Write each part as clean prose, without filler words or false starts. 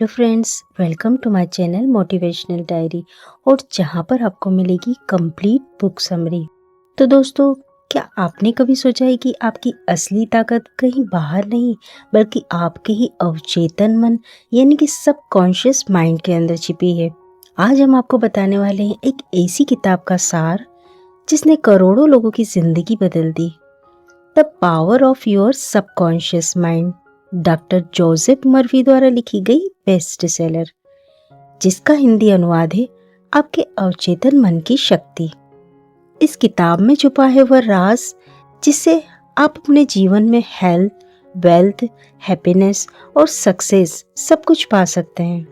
Hello friends, welcome to my channel motivational diary और जहां पर आपको मिलेगी कंप्लीट बुक समरी। तो दोस्तों, क्या आपने कभी सोचा है कि आपकी असली ताकत कहीं बाहर नहीं बल्कि आपके ही अवचेतन मन यानी कि सबकॉन्शियस माइंड के अंदर छिपी है। आज हम आपको बताने वाले हैं एक ऐसी किताब का सार जिसने करोड़ों लोगों की जिंदगी बदल दी। The power of your subconscious mind, doctor Joseph Murphy द्वारा लिखी गई बेस्ट सेलर, जिसका हिंदी अनुवाद है आपके अवचेतन मन की शक्ति। इस किताब में छुपा है वह राज जिससे आप अपने जीवन में हेल्थ, वेल्थ, हैप्पीनेस और सक्सेस सब कुछ पा सकते हैं।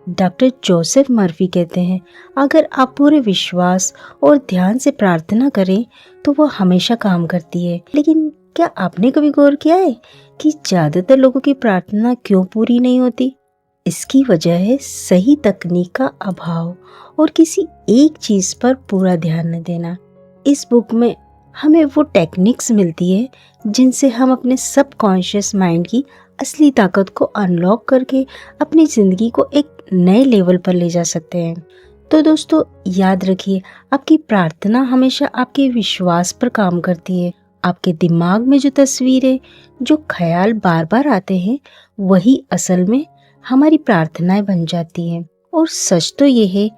डॉक्टर जोसेफ मर्फी कहते हैं, अगर आप पूरे विश्वास और ध्यान से प्रार्थना करें तो वह हमेशा काम करती है। लेकिन क्या आपने कभी गौर किया है कि ज्यादातर लोगों की प्रार्थना क्यों पूरी नहीं होती? इसकी वजह है सही तकनीक का अभाव और किसी एक चीज पर पूरा ध्यान न देना। इस बुक में हमें वो टेक्निक्स मिलती है जिनसे हम अपने सबकॉन्शियस माइंड की असली ताकत को अनलॉक करके अपनी जिंदगी को एक नए लेवल पर ले जा सकते हैं। तो दोस्तों, याद रखिए, आपकी प्रार्थना हमेशा आपके विश्वास पर काम करती है। आपके दिमाग में जो तस्वीरें, जो ख्याल बार बार आते हैं, वही असल में हमारी प्रार्थनाएं बन जाती हैं। और सच तो ये है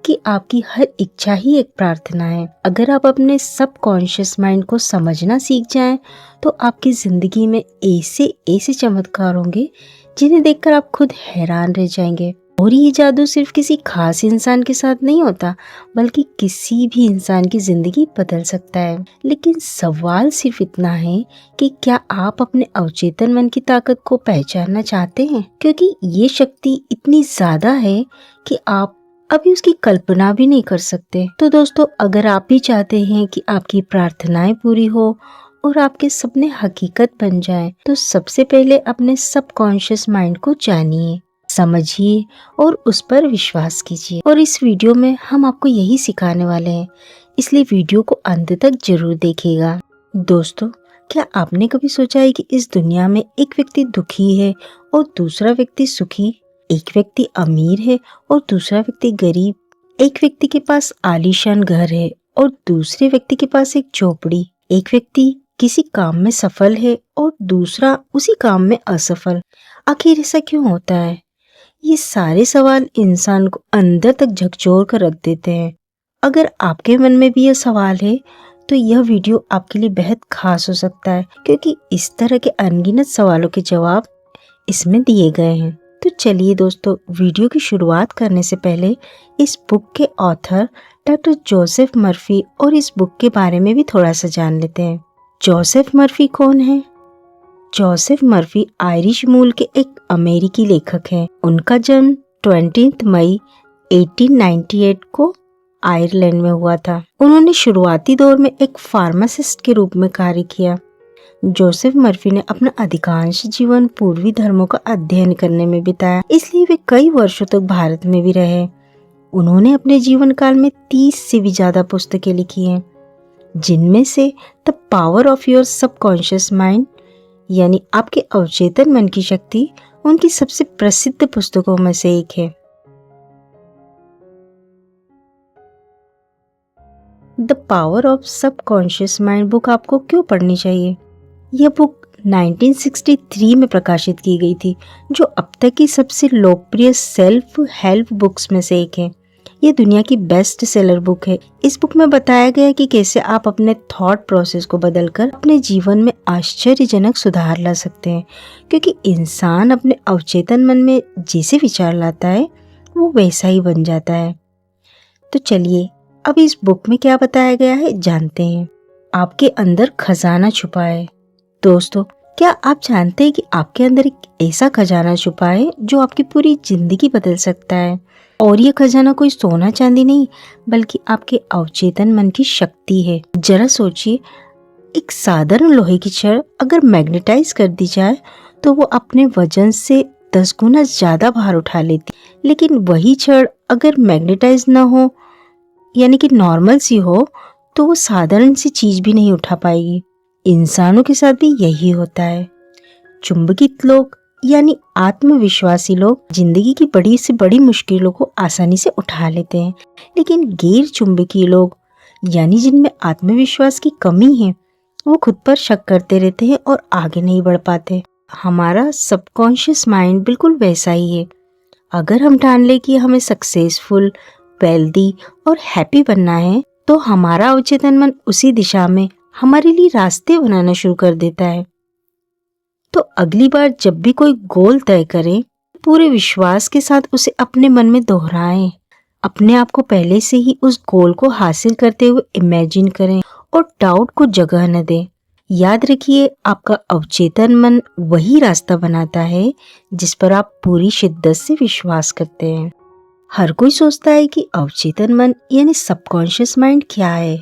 कि आपकी हर इच्छा ही एक प्रार्थना है। अगर आप अपने सबकॉन्शियस माइंड को समझना सीख जाएं, तो आपकी जिंदगी में ऐसे ऐसे चमत्कार होंगे जिन्हें देखकर आप खुद हैरान रह जाएंगे। और ये जादू सिर्फ किसी खास इंसान के साथ नहीं होता, बल्कि किसी भी इंसान की जिंदगी बदल सकता है। लेकिन सवाल सिर्फ इतना है कि क्या आप अपने अवचेतन मन की ताकत को पहचानना चाहते हैं? क्योंकि ये शक्ति इतनी ज्यादा है कि आप अभी उसकी कल्पना भी नहीं कर सकते। तो दोस्तों, अगर आप भी चाहते हैं कि आपकी प्रार्थनाएं पूरी हो और आपके सपने हकीकत बन जाएं, तो सबसे पहले अपने सबकॉन्शियस माइंड को जानिए, समझिए और उस पर विश्वास कीजिए। और इस वीडियो में हम आपको यही सिखाने वाले हैं, इसलिए वीडियो को अंत तक जरूर देखिएगा। दोस्तों, क्या आपने कभी सोचा है कि इस दुनिया में एक व्यक्ति दुखी है और दूसरा व्यक्ति सुखी? एक व्यक्ति अमीर है और दूसरा व्यक्ति गरीब? एक व्यक्ति के पास आलीशान घर है और दूसरे व्यक्ति के पास एक झोपड़ी? एक व्यक्ति किसी काम में सफल है और दूसरा उसी काम में असफल? आखिर ऐसा क्यों होता है? ये सारे सवाल इंसान को अंदर तक झकझोर कर रख देते हैं। अगर आपके मन में भी यह सवाल है तो यह वीडियो आपके लिए बेहद खास हो सकता है, क्योंकि इस तरह के अनगिनत सवालों के जवाब इसमें दिए गए हैं। तो चलिए दोस्तों, वीडियो की शुरुआत करने से पहले इस बुक के ऑथर डॉक्टर जोसेफ मर्फी और इस बुक के बारे में भी थोड़ा सा जान लेते हैं। जोसेफ मर्फी कौन है? जोसेफ मर्फी आयरिश मूल के एक अमेरिकी लेखक हैं। उनका जन्म 20 मई 1898 को आयरलैंड में हुआ था। उन्होंने शुरुआती दौर में एक फार्मासिस्ट के रूप में कार्य किया। जोसेफ मर्फी ने अपना अधिकांश जीवन पूर्वी धर्मों का अध्ययन करने में बिताया, इसलिए वे कई वर्षों तक भारत में भी रहे। उन्होंने अपने जीवन काल में 30 से भी ज्यादा पुस्तकें लिखी हैं, जिनमें से the power of your subconscious mind यानी आपके अवचेतन मन की शक्ति उनकी सबसे प्रसिद्ध पुस्तकों में से एक है। The power of subconscious mind book आपको क्यों पढ़नी चाहिए? यह बुक 1963 में प्रकाशित की गई थी, जो अब तक की सबसे लोकप्रिय सेल्फ हेल्प बुक्स में से एक है। यह दुनिया की बेस्ट सेलर बुक है। इस बुक में बताया गया है कि कैसे आप अपने थॉट प्रोसेस को बदलकर अपने जीवन में आश्चर्यजनक सुधार ला सकते हैं, क्योंकि इंसान अपने अवचेतन मन में जैसे विचार लाता है वो वैसा ही बन जाता है। तो चलिए, अब इस बुक में क्या बताया गया है जानते हैं। आपके अंदर खजाना छुपा है। दोस्तों, क्या आप जानते हैं कि आपके अंदर एक ऐसा खजाना छुपा है जो आपकी पूरी जिंदगी बदल सकता है? और ये खजाना कोई सोना चांदी नहीं, बल्कि आपके अवचेतन मन की शक्ति है। जरा सोचिए, एक साधारण लोहे की छड़ अगर मैग्नेटाइज कर दी जाए तो वो अपने वजन से 10 गुना ज्यादा भार उठा लेती। लेकिन वही छड़ अगर मैग्नेटाइज ना हो यानी कि नॉर्मल सी हो, तो वो साधारण सी चीज भी नहीं उठा पाएगी। इंसानों के साथ भी यही होता है। चुंबकित लोग यानी आत्मविश्वासी लोग जिंदगी की बड़ी से बड़ी मुश्किलों को आसानी से उठा लेते हैं, लेकिन गैर चुंबकीय लोग यानी जिनमें आत्मविश्वास की कमी है वो खुद पर शक करते रहते हैं और आगे नहीं बढ़ पाते। हमारा सबकॉन्शियस माइंड बिल्कुल वैसा ही है। अगर हम ठान ले कि हमें सक्सेसफुल, वेल्दी और हैप्पी बनना है तो हमारा अवचेतन मन उसी दिशा में हमारे लिए रास्ते बनाना शुरू कर देता है। तो अगली बार जब भी कोई गोल तय करें, पूरे विश्वास के साथ उसे अपने मन में दोहराएं। अपने आप को पहले से ही उस गोल को हासिल करते हुए इमेजिन करें और डाउट को जगह न दें। याद रखिए, आपका अवचेतन मन वही रास्ता बनाता है जिस पर आप पूरी शिद्दत से विश्वास करते हैं। हर कोई सोचता है कि अवचेतन मन यानी सबकॉन्शियस माइंड क्या है,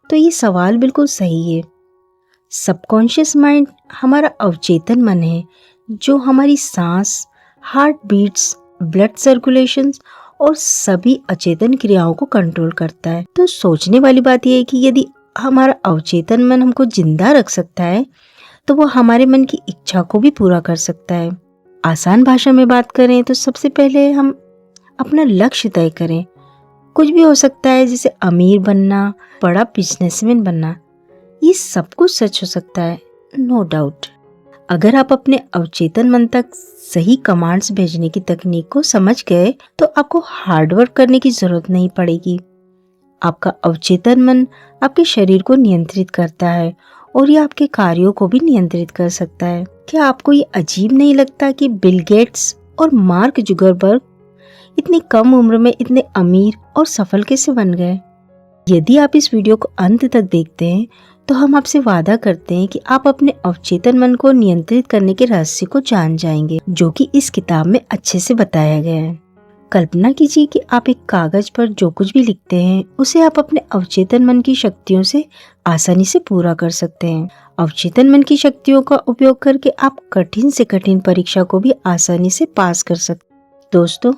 तो ये सवाल बिल्कुल सही है। सबकॉन्शियस माइंड हमारा अवचेतन मन है जो हमारी सांस, हार्ट बीट्स, ब्लड सर्कुलेशन और सभी अचेतन क्रियाओं को कंट्रोल करता है। तो सोचने वाली बात यह है कि यदि हमारा अवचेतन मन हमको जिंदा रख सकता है तो वो हमारे मन की इच्छा को भी पूरा कर सकता है। आसान भाषा में बात करें तो सबसे पहले हम अपना लक्ष्य तय करें। कुछ भी हो सकता है, जैसे अमीर बनना, बड़ा बिजनेसमैन बनना, ये सब कुछ सच हो सकता है, नो डाउट। अगर आप अपने अवचेतन मन तक सही कमांड्स भेजने की तकनीक को समझ गए तो आपको हार्डवर्क करने की जरूरत नहीं पड़ेगी। आपका अवचेतन मन आपके शरीर को नियंत्रित करता है और ये आपके कार्यों को भी नियंत्रित कर सकता है। क्या आपको ये अजीब नहीं लगता कि बिल गेट्स और मार्क जुकरबर्ग इतनी कम उम्र में इतने अमीर और सफल कैसे बन गए? यदि आप इस वीडियो को अंत तक देखते हैं तो हम आपसे वादा करते हैं कि आप अपने अवचेतन मन को नियंत्रित करने के रहस्य को जान जाएंगे, जो कि इस किताब में अच्छे से बताया गया है। कल्पना कीजिए कि आप एक कागज पर जो कुछ भी लिखते हैं उसे आप अपने अवचेतन मन की शक्तियों से आसानी से पूरा कर सकते हैं। अवचेतन मन की शक्तियों का उपयोग करके आप कठिन से कठिन परीक्षा को भी आसानी से पास कर सकते हैं। दोस्तों,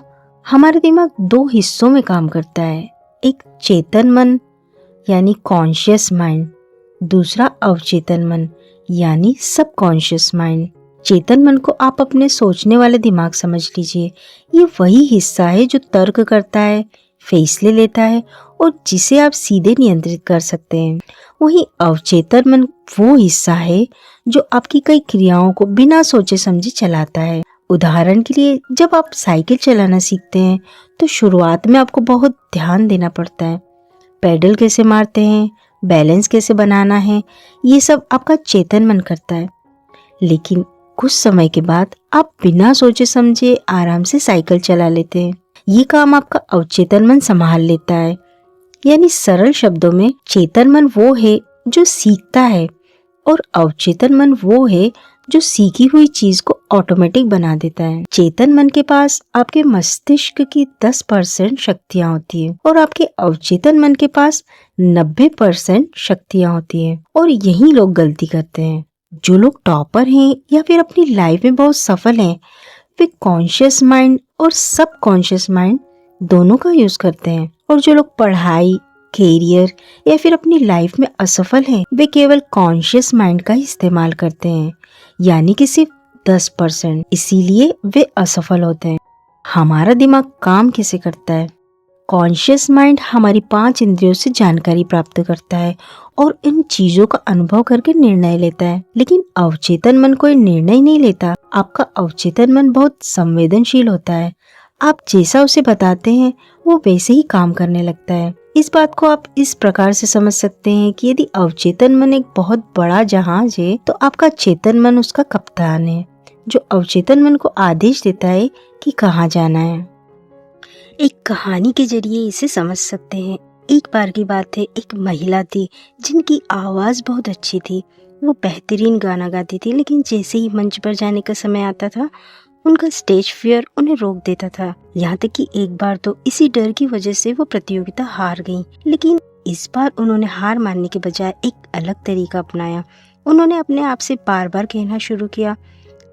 हमारा दिमाग दो हिस्सों में काम करता है, एक चेतन मन यानी कॉन्शियस माइंड, दूसरा अवचेतन मन यानी सबकॉन्शियस माइंड। चेतन मन को आप अपने सोचने वाले दिमाग समझ लीजिए। ये वही हिस्सा है जो तर्क करता है, फैसले लेता है और जिसे आप सीधे नियंत्रित कर सकते हैं। वहीं अवचेतन मन वो हिस्सा है जो आपकी कई क्रियाओं को बिना सोचे समझे चलाता है। उदाहरण के लिए, जब आप साइकिल चलाना सीखते हैं तो शुरुआत में आपको बहुत ध्यान देना पड़ता है। पैडल कैसे मारते हैं, बैलेंस कैसे बनाना है, ये सब आपका चेतन मन करता है। लेकिन कुछ समय के बाद आप बिना सोचे समझे आराम से साइकिल चला लेते हैं। ये काम आपका अवचेतन मन संभाल लेता है। यानी सरल शब्दों में, चेतन मन वो है जो सीखता है और अवचेतन मन वो है जो सीखी हुई चीज को ऑटोमेटिक बना देता है। चेतन मन के पास आपके मस्तिष्क की 10% शक्तियां होती है और आपके अवचेतन मन के पास 90% शक्तियां होती है। और यही लोग गलती करते हैं। जो लोग टॉपर हैं या फिर अपनी लाइफ में बहुत सफल हैं, वे कॉन्शियस माइंड और सबकॉन्शियस माइंड दोनों का यूज करते हैं। और जो लोग पढ़ाई, कैरियर या फिर अपनी लाइफ में असफल हैं, वे केवल कॉन्शियस माइंड का इस्तेमाल करते हैं, यानी कि सिर्फ 10%। इसीलिए वे असफल होते हैं। हमारा दिमाग काम कैसे करता है? कॉन्शियस माइंड हमारी 5 इंद्रियों से जानकारी प्राप्त करता है और इन चीजों का अनुभव करके निर्णय लेता है। लेकिन अवचेतन मन कोई निर्णय नहीं लेता। आपका अवचेतन मन बहुत संवेदनशील होता है। आप जैसा उसे बताते हैं वो वैसे ही काम करने लगता है। इस बात को आप इस प्रकार से समझ सकते हैं कि यदि अवचेतन मन एक बहुत बड़ा जहाज है तो आपका चेतन मन उसका कप्तान है, जो अवचेतन मन को आदेश देता है कि कहाँ जाना है। एक कहानी के जरिए इसे समझ सकते हैं। एक बार की बात है, एक महिला थी जिनकी आवाज बहुत अच्छी थी। वो बेहतरीन गाना गाती थी, लेकिन जैसे ही मंच पर जाने का समय आता था उनका स्टेज फियर उन्हें रोक देता था। यहाँ तक कि एक बार तो इसी डर की वजह से वो प्रतियोगिता हार गईं। लेकिन इस बार उन्होंने हार मानने के बजाय एक अलग तरीका अपनाया। उन्होंने अपने आप से बार बार कहना शुरू किया,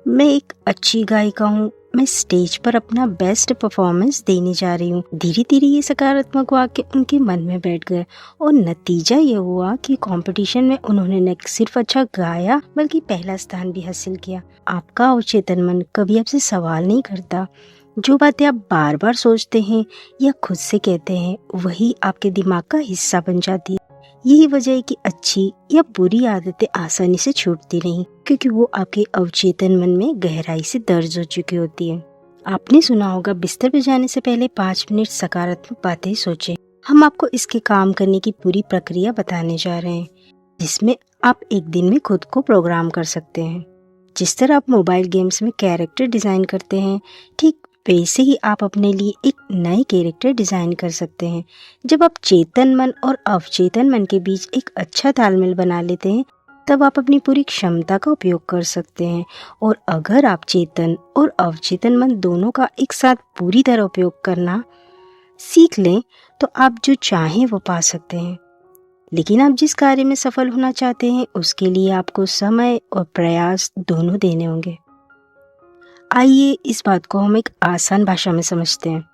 मैं एक अच्छी गायिका हूँ मैं स्टेज पर अपना बेस्ट परफॉर्मेंस देने जा रही हूँ। धीरे धीरे ये सकारात्मक वाक्य उनके मन में बैठ गए और नतीजा ये हुआ कि कंपटीशन में उन्होंने न सिर्फ अच्छा गाया बल्कि पहला स्थान भी हासिल किया। आपका अवचेतन मन कभी आपसे सवाल नहीं करता। जो बातें आप बार बार सोचते हैं या खुद से कहते हैं वही आपके दिमाग का हिस्सा बन जाती है। यही वजह है कि अच्छी या बुरी आदतें आसानी से छूटती नहीं, क्योंकि वो आपके अवचेतन मन में गहराई से दर्ज हो चुकी होती है। आपने सुना होगा, बिस्तर पर जाने से पहले 5 मिनट सकारात्मक बातें सोचें। हम आपको इसके काम करने की पूरी प्रक्रिया बताने जा रहे हैं, जिसमें आप एक दिन में खुद को प्रोग्राम कर सकते हैं। जिस तरह आप मोबाइल गेम्स में कैरेक्टर डिजाइन करते हैं, ठीक वैसे ही आप अपने लिए एक नए कैरेक्टर डिजाइन कर सकते हैं। जब आप चेतन मन और अवचेतन मन के बीच एक अच्छा तालमेल बना लेते हैं, तब आप अपनी पूरी क्षमता का उपयोग कर सकते हैं। और अगर आप चेतन और अवचेतन मन दोनों का एक साथ पूरी तरह उपयोग करना सीख लें, तो आप जो चाहें वो पा सकते हैं। लेकिन आप जिस कार्य में सफल होना चाहते हैं, उसके लिए आपको समय और प्रयास दोनों देने होंगे। आइए इस बात को हम एक आसान भाषा में समझते हैं।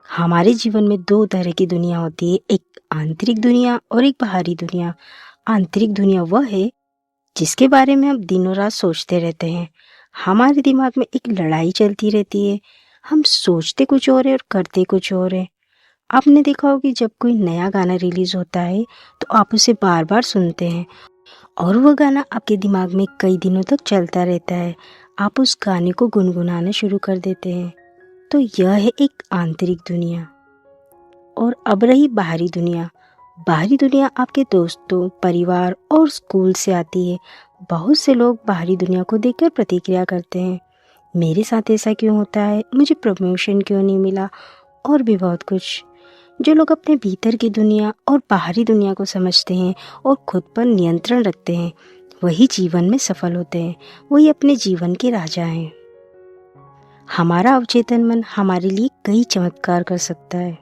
हमारे जीवन में 2 तरह की दुनिया होती है, एक आंतरिक दुनिया और एक बाहरी दुनिया। आंतरिक दुनिया वह है जिसके बारे में हम दिनों रात सोचते रहते हैं। हमारे दिमाग में एक लड़ाई चलती रहती है, हम सोचते कुछ और है और करते कुछ और है। आपने देखा होगा कि जब कोई नया गाना रिलीज होता है तो आप उसे बार बार सुनते हैं और वह गाना आपके दिमाग में कई दिनों तक चलता रहता है। आप उस गाने को गुनगुनाना शुरू कर देते हैं। तो यह है एक आंतरिक दुनिया। और अब रही बाहरी दुनिया। बाहरी दुनिया आपके दोस्तों, परिवार और स्कूल से आती है। बहुत से लोग बाहरी दुनिया को देखकर प्रतिक्रिया करते हैं, मेरे साथ ऐसा क्यों होता है, मुझे प्रमोशन क्यों नहीं मिला, और भी बहुत कुछ। जो लोग अपने भीतर की दुनिया और बाहरी दुनिया को समझते हैं और खुद पर नियंत्रण रखते हैं, वही जीवन में सफल होते हैं, वही अपने जीवन के राजा हैं। हमारा अवचेतन मन हमारे लिए कई चमत्कार कर सकता है।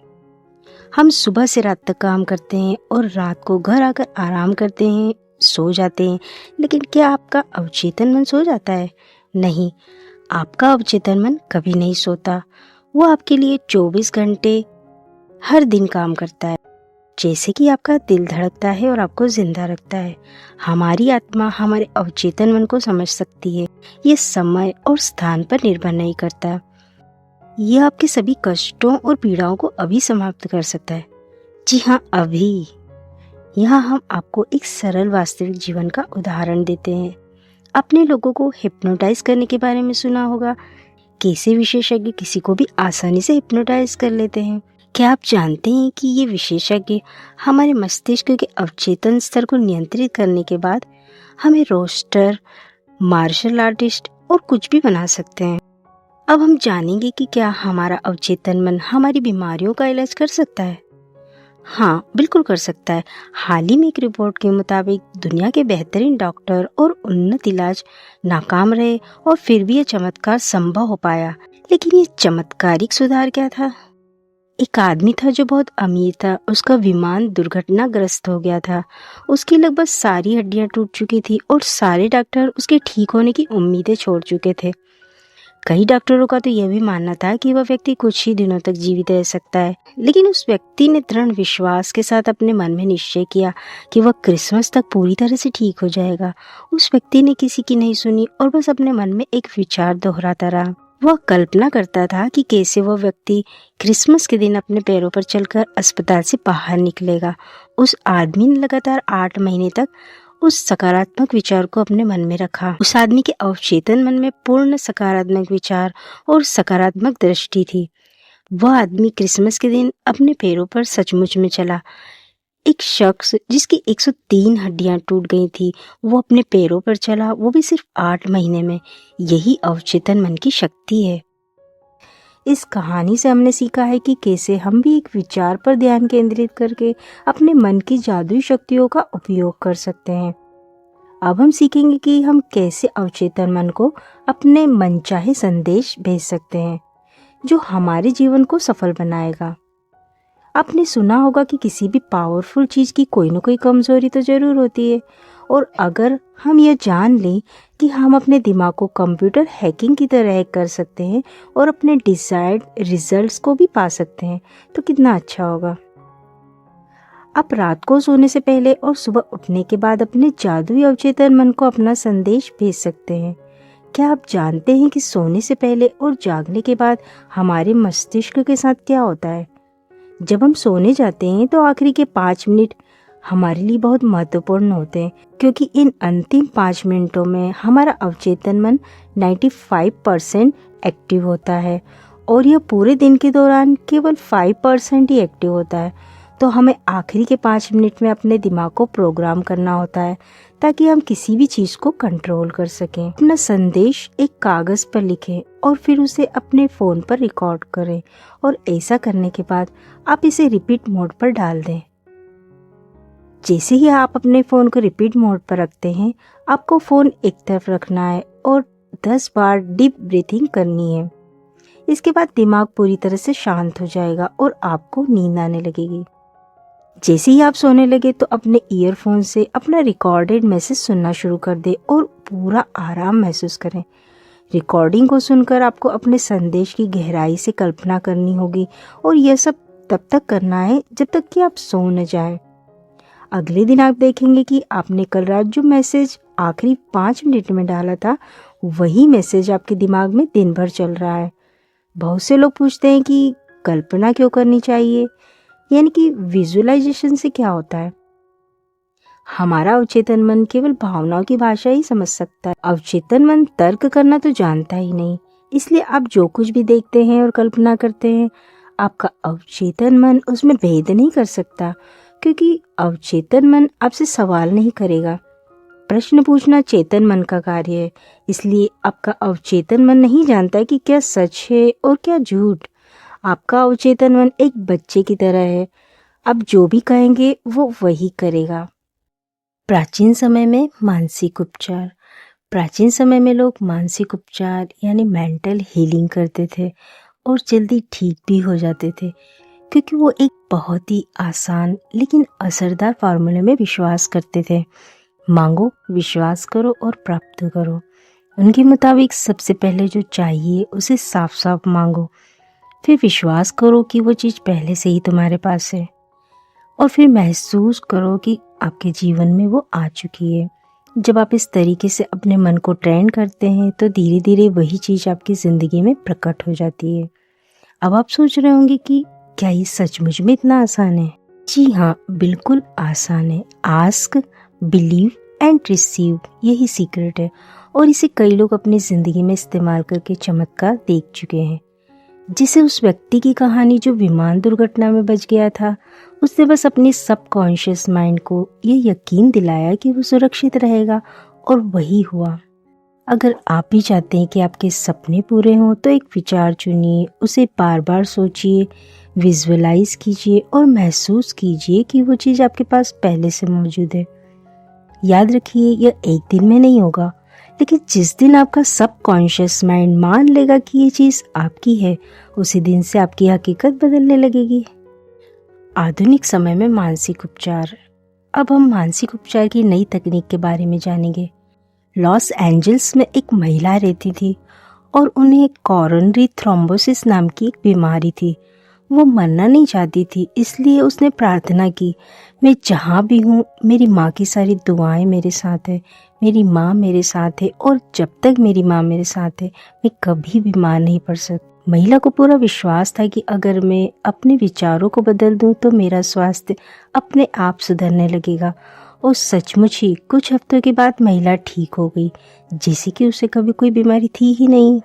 हम सुबह से रात तक काम करते हैं और रात को घर आकर आराम करते हैं, सो जाते हैं। लेकिन क्या आपका अवचेतन मन सो जाता है? नहीं, आपका अवचेतन मन कभी नहीं सोता। वो आपके लिए 24 घंटे हर दिन काम करता है। जैसे कि आपका दिल धड़कता है और आपको जिंदा रखता है। हमारी आत्मा हमारे अवचेतन मन को समझ सकती है। ये समय और स्थान पर निर्भर नहीं करता। यह आपके सभी कष्टों और पीड़ाओं को अभी समाप्त कर सकता है। जी हाँ, अभी। यहाँ हम आपको एक सरल वास्तविक जीवन का उदाहरण देते हैं। अपने लोगों को हिप्नोटाइज करने के बारे में सुना होगा। कैसे विशेषज्ञ किसी को भी आसानी से हिप्नोटाइज कर लेते हैं। क्या आप जानते हैं कि ये विशेषज्ञ हमारे मस्तिष्क के अवचेतन स्तर को नियंत्रित करने के बाद हमें रोस्टर, मार्शल आर्टिस्ट और कुछ भी बना सकते हैं। अब हम जानेंगे कि क्या हमारा अवचेतन मन हमारी बीमारियों का इलाज कर सकता है। हाँ, बिल्कुल कर सकता है। हाल ही में एक रिपोर्ट के मुताबिक दुनिया के बेहतरीन डॉक्टर और उन्नत इलाज नाकाम रहे और फिर भी यह चमत्कार संभव हो पाया। लेकिन ये चमत्कारिक सुधार क्या था? एक आदमी था जो बहुत अमीर था। उसका विमान दुर्घटनाग्रस्त हो गया था। उसकी लगभग सारी हड्डियां टूट चुकी थी और सारे डॉक्टर उसके ठीक होने की उम्मीदें छोड़ चुके थे। कई डॉक्टरों का तो यह भी मानना था कि वह व्यक्ति कुछ ही दिनों तक जीवित रह सकता है। लेकिन उस व्यक्ति ने दृढ़ विश्वास के साथ अपने मन में निश्चय किया कि वह क्रिसमस तक पूरी तरह से ठीक हो जाएगा। उस व्यक्ति ने किसी की नहीं सुनी और बस अपने मन में एक विचार दोहराता रहा। वह कल्पना करता था कि कैसे वह व्यक्ति क्रिसमस के दिन अपने पैरों पर चलकर अस्पताल से बाहर निकलेगा। उस आदमी ने लगातार 8 महीने तक उस सकारात्मक विचार को अपने मन में रखा। उस आदमी के अवचेतन मन में पूर्ण सकारात्मक विचार और सकारात्मक दृष्टि थी। वह आदमी क्रिसमस के दिन अपने पैरों पर सचमुच में चला। एक शख्स जिसकी 103 हड्डियां टूट गई थी, वो अपने पैरों पर चला, वो भी सिर्फ 8 महीने में। यही अवचेतन मन की शक्ति है। इस कहानी से हमने सीखा है कि कैसे हम भी एक विचार पर ध्यान केंद्रित करके अपने मन की जादुई शक्तियों का उपयोग कर सकते हैं। अब हम सीखेंगे कि हम कैसे अवचेतन मन को अपने मनचाहे संदेश भेज सकते हैं, जो हमारे जीवन को सफल बनाएगा। आपने सुना होगा कि किसी भी पावरफुल चीज की कोई ना कोई कमजोरी तो जरूर होती है, और अगर हम यह जान लें कि हम अपने दिमाग को कंप्यूटर हैकिंग की तरह हैक कर सकते हैं और अपने डिजायर्ड रिजल्ट्स को भी पा सकते हैं, तो कितना अच्छा होगा। आप रात को सोने से पहले और सुबह उठने के बाद अपने जादुई अवचेतन मन को अपना संदेश भेज सकते हैं। क्या आप जानते हैं कि सोने से पहले और जागने के बाद हमारे मस्तिष्क के साथ क्या होता है? जब हम सोने जाते हैं तो आखिरी के 5 मिनट हमारे लिए बहुत महत्वपूर्ण होते हैं, क्योंकि इन अंतिम 5 मिनटों में हमारा अवचेतन मन 95% एक्टिव होता है और यह पूरे दिन के दौरान केवल 5% ही एक्टिव होता है। तो हमें आखिरी के 5 मिनट में अपने दिमाग को प्रोग्राम करना होता है ताकि हम किसी भी चीज़ को कंट्रोल कर सकें। अपना संदेश एक कागज़ पर लिखें और फिर उसे अपने फ़ोन पर रिकॉर्ड करें और ऐसा करने के बाद आप इसे रिपीट मोड पर डाल दें। जैसे ही आप अपने फ़ोन को रिपीट मोड पर रखते हैं, आपको फ़ोन एक तरफ रखना है और 10 बार डीप ब्रीथिंग करनी है। इसके बाद दिमाग पूरी तरह से शांत हो जाएगा और आपको नींद आने लगेगी। जैसे ही आप सोने लगे तो अपने ईयरफोन से अपना रिकॉर्डेड मैसेज सुनना शुरू कर दें और पूरा आराम महसूस करें। रिकॉर्डिंग को सुनकर आपको अपने संदेश की गहराई से कल्पना करनी होगी और यह सब तब तक करना है जब तक कि आप सो न जाएं। अगले दिन आप देखेंगे कि आपने कल रात जो मैसेज आखिरी 5 मिनट में डाला था, वही मैसेज आपके दिमाग में दिन भर चल रहा है। बहुत से लोग पूछते हैं कि कल्पना क्यों करनी चाहिए, यानी कि विजुअलाइजेशन से क्या होता है। हमारा अवचेतन मन केवल भावनाओं की भाषा ही समझ सकता है। अवचेतन मन तर्क करना तो जानता ही नहीं, इसलिए आप जो कुछ भी देखते हैं और कल्पना करते हैं, आपका अवचेतन मन उसमें भेद नहीं कर सकता, क्योंकि अवचेतन मन आपसे सवाल नहीं करेगा। प्रश्न पूछना चेतन मन का कार्य है, इसलिए आपका अवचेतन मन नहीं जानता कि क्या सच है और क्या झूठ। आपका अवचेतन मन एक बच्चे की तरह है, आप जो भी कहेंगे वो वही करेगा। प्राचीन समय में मानसिक उपचार। प्राचीन समय में लोग मानसिक उपचार यानी मेंटल हीलिंग करते थे और जल्दी ठीक भी हो जाते थे, क्योंकि वो एक बहुत ही आसान लेकिन असरदार फार्मूले में विश्वास करते थे। मांगो, विश्वास करो और प्राप्त करो। उनके मुताबिक सबसे पहले जो चाहिए उसे साफ साफ मांगो, फिर विश्वास करो कि वो चीज़ पहले से ही तुम्हारे पास है और फिर महसूस करो कि आपके जीवन में वो आ चुकी है। जब आप इस तरीके से अपने मन को ट्रेन करते हैं तो धीरे धीरे वही चीज़ आपकी ज़िंदगी में प्रकट हो जाती है। अब आप सोच रहे होंगे कि क्या ये सचमुच में इतना आसान है? जी हाँ, बिल्कुल आसान है। आस्क, बिलीव एंड रिसीव, यही सीक्रेट है और इसे कई लोग अपनी ज़िंदगी में इस्तेमाल करके चमत्कार देख चुके हैं। जिसे उस व्यक्ति की कहानी जो विमान दुर्घटना में बच गया था, उसने बस अपनी सबकॉन्शियस माइंड को ये यकीन दिलाया कि वो सुरक्षित रहेगा और वही हुआ। अगर आप भी चाहते हैं कि आपके सपने पूरे हों तो एक विचार चुनिए, उसे बार बार सोचिए, विजुअलाइज कीजिए और महसूस कीजिए कि वो चीज़ आपके पास पहले से मौजूद है। याद रखिए, यह एक दिन में नहीं होगा, लेकिन जिस दिन आपका सबकॉन्शियस माइंड मान लेगा कि ये चीज़ आपकी है, उसी दिन से आपकी हकीकत बदलने लगेगी। आधुनिक समय में मानसिक उपचार। अब हम मानसिक उपचार की नई तकनीक के बारे में जानेंगे। लॉस एंजल्स में एक महिला रहती थी और उन्हें कॉरोनरी थ्रोम्बोसिस नाम की एक बीमारी थी। वो मरना नहीं चाहती थी, इसलिए उसने प्रार्थना की, मैं जहाँ भी हूँ मेरी माँ की सारी दुआएं मेरे साथ है, मेरी माँ मेरे साथ है और जब तक मेरी माँ मेरे साथ है मैं कभी बीमार नहीं पड़ सकती। महिला को पूरा विश्वास था कि अगर मैं अपने विचारों को बदल दूं तो मेरा स्वास्थ्य अपने आप सुधरने लगेगा और सचमुच ही कुछ हफ्तों के बाद महिला ठीक हो गई, जैसे कि उसे कभी कोई बीमारी थी ही नहीं।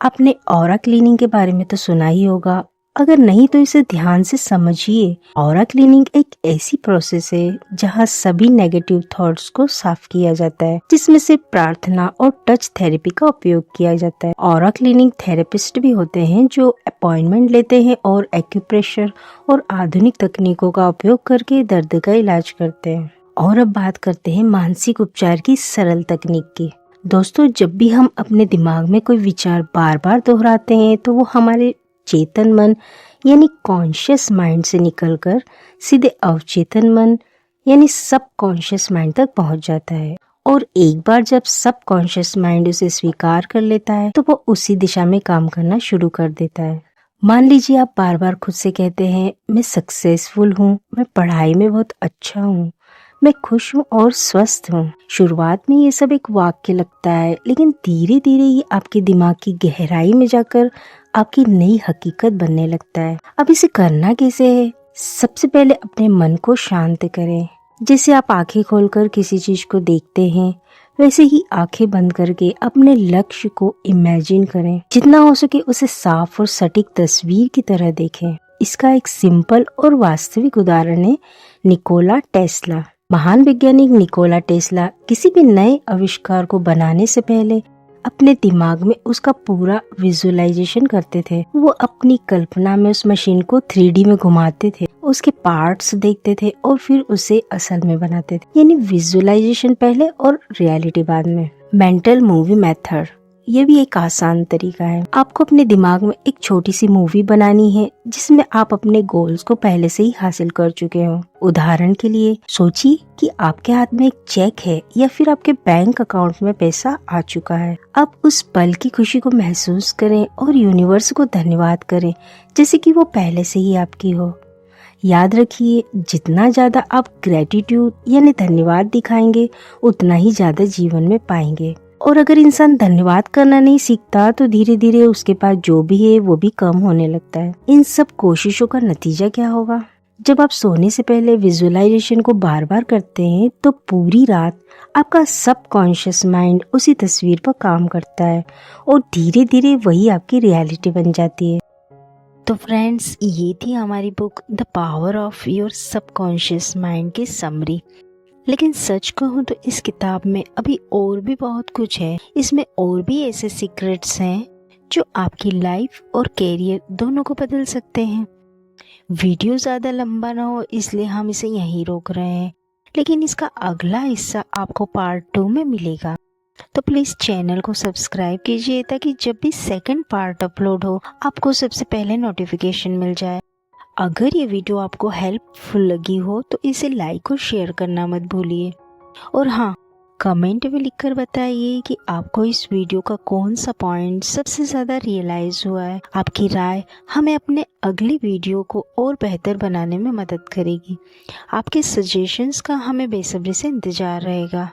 आपने ऑरा क्लीनिंग के बारे में तो सुना ही होगा, अगर नहीं तो इसे ध्यान से समझिए। ऑरा क्लीनिंग एक ऐसी प्रोसेस है जहां सभी नेगेटिव थॉट्स को साफ किया जाता है, जिसमें से प्रार्थना और टच थेरेपी का उपयोग किया जाता है। ऑरा क्लीनिंग थेरेपिस्ट भी होते हैं जो अपॉइंटमेंट लेते हैं और एक्यूप्रेशर और आधुनिक तकनीकों का उपयोग करके दर्द का इलाज करते हैं। और अब बात करते हैं मानसिक उपचार की सरल तकनीक की। दोस्तों, जब भी हम अपने दिमाग में कोई विचार बार बार दोहराते हैं तो वो हमारे चेतन मन यानी कॉन्शियस माइंड से निकलकर सीधे अवचेतन मन यानी सबकॉन्शियस माइंड तक पहुंच जाता है। और एक बार जब सबकॉन्शियस माइंड उसे स्वीकार कर लेता है तो वो उसी दिशा में काम करना शुरू कर देता है। मान लीजिए आप बार बार खुद से कहते हैं मैं सक्सेसफुल हूँ, मैं पढ़ाई में बहुत अच्छा हूँ, मैं खुश हूँ और स्वस्थ हूँ। शुरुआत में ये सब एक वाक्य लगता है, लेकिन धीरे धीरे ये आपके दिमाग की गहराई में जाकर आपकी नई हकीकत बनने लगता है। अब इसे करना कैसे है? सबसे पहले अपने मन को शांत करें। जैसे आप आंखें खोलकर किसी चीज को देखते हैं, वैसे ही आंखें बंद करके अपने लक्ष्य को इमेजिन करें। जितना हो सके उसे साफ और सटीक तस्वीर की तरह देखें। इसका एक सिंपल और वास्तविक उदाहरण है निकोला टेस्ला। महान वैज्ञानिक निकोला टेस्ला किसी भी नए आविष्कार को बनाने से पहले अपने दिमाग में उसका पूरा विजुअलाइजेशन करते थे। वो अपनी कल्पना में उस मशीन को 3D में घुमाते थे, उसके पार्ट्स देखते थे और फिर उसे असल में बनाते थे। यानी विजुअलाइजेशन पहले और रियलिटी बाद में। मेंटल मूवी मेथड, ये भी एक आसान तरीका है। आपको अपने दिमाग में एक छोटी सी मूवी बनानी है जिसमें आप अपने गोल्स को पहले से ही हासिल कर चुके हो। उदाहरण के लिए सोचिए कि आपके हाथ में एक चेक है या फिर आपके बैंक अकाउंट में पैसा आ चुका है। अब उस पल की खुशी को महसूस करें और यूनिवर्स को धन्यवाद करें जैसे कि वो पहले से ही आपकी हो। याद रखिए, जितना ज्यादा आप ग्रेटिट्यूड यानी धन्यवाद दिखाएंगे उतना ही ज्यादा जीवन में पाएंगे। और अगर इंसान धन्यवाद करना नहीं सीखता तो धीरे धीरे उसके पास जो भी है वो भी कम होने लगता है। इन सब कोशिशों का नतीजा क्या होगा? जब आप सोने से पहले विजुअलाइजेशन को बार बार करते हैं तो पूरी रात आपका सबकॉन्शियस माइंड उसी तस्वीर पर काम करता है और धीरे धीरे वही आपकी रियलिटी बन जाती है। तो फ्रेंड्स, ये थी हमारी book the power of your subconscious mind की समरी। लेकिन सच कहूँ तो इस किताब में अभी और भी बहुत कुछ है। इसमें और भी ऐसे सीक्रेट्स हैं जो आपकी लाइफ और कैरियर दोनों को बदल सकते हैं। वीडियो ज़्यादा लंबा ना हो इसलिए हम इसे यहीं रोक रहे हैं, लेकिन इसका अगला हिस्सा आपको पार्ट 2 में मिलेगा। तो प्लीज़ चैनल को सब्सक्राइब कीजिए ताकि जब भी सेकंड पार्ट अपलोड हो आपको सबसे पहले नोटिफिकेशन मिल जाए। अगर ये वीडियो आपको हेल्पफुल लगी हो तो इसे लाइक और शेयर करना मत भूलिए। और हाँ, कमेंट में लिखकर बताइए कि आपको इस वीडियो का कौन सा पॉइंट सबसे ज़्यादा रियलाइज हुआ है। आपकी राय हमें अपने अगली वीडियो को और बेहतर बनाने में मदद करेगी। आपके सजेशंस का हमें बेसब्री से इंतज़ार रहेगा।